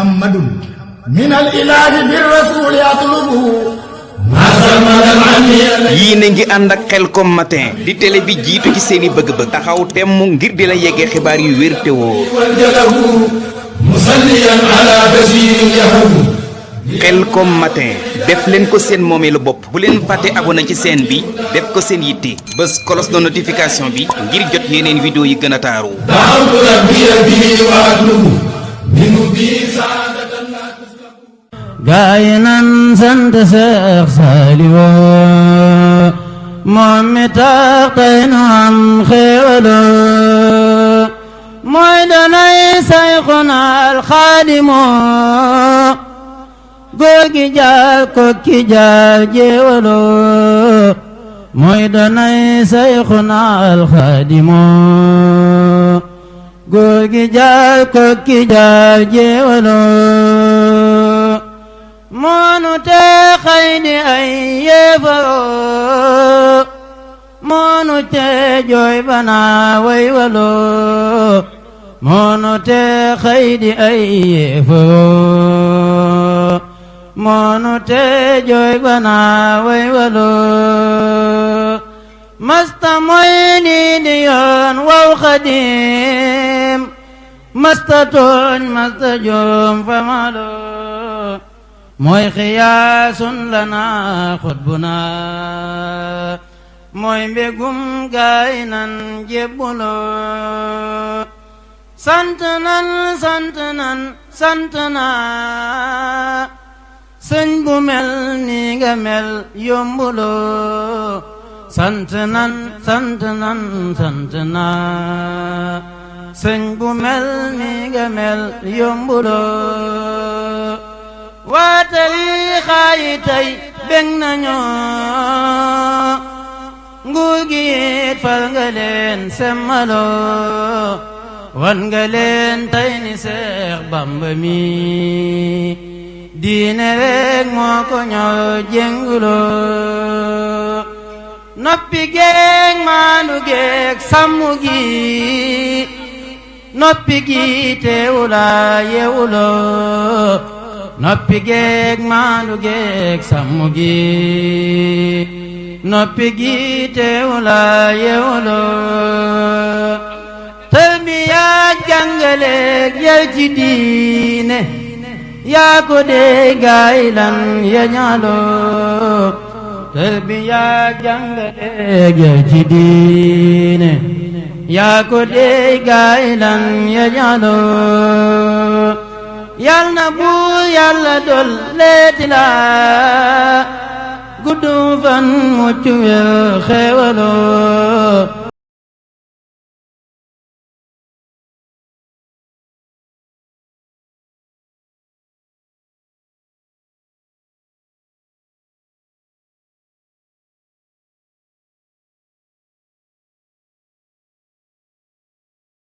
محمد من الإله بالرسول يطلبه. yii na ngi ànd ak Khelcom matin di télé bi jiitu ci seeni bëgg-bëgg taxaw temm ngir di la yeggee xibaar yu wér te woo. Khelcom matin def leen ko seen moomeelu bopp bu leen fàtte abonné ci chaîne bi def ko seen yitte bés cloche de notification bi ngir jot yeneen vidéo yi gën a taaru. gaay nan sant Seex Saaliwu moom mi tax tey nu am xéewalo mooy danay Sayxuna Alxaadimu góor gi jaar kokki jaar jéewalo mooy danay Sayxuna Alxaadimu góor gi jaar kokki jaar jéewalo moonu te xëy di ay yéefaroo moonu te jooy bana way waloo moonu te xëy di ay yéefaroo moonu te jooy bana way waloo masta moy lii di yoon waw xadim masta tooñ masta joom fa maloo mooy xiyaasun lana xutbuna mooy mbégum gaay nan jébbuloo sant nan sëñ bu mel ni nga mel yombuloo sant nan sëñ bu mel ni nga mel yombuloo waa tariixa yi tey bég nañu nguur gi it fal nga leen semmaloo wan nga leen tey ni Seex Bamba mi diine rek moo ko ñor jénguloo noppi geeg maandu geeg sàmmu gi noppi gi teewula yeewuloo noppi geeg maandu geeg sàmmu gi noppi gi teewula yeewuloo tarbiya jàngaleeg yar ci diine yaa ko dee gaay lan ya ñaaloo tarbiya jàngaleeg yar ci diine yaa ko dee gaay lan ya ñaaloo yal na buur yàlla dol leeti la guddu fan mucc wér xéewaloo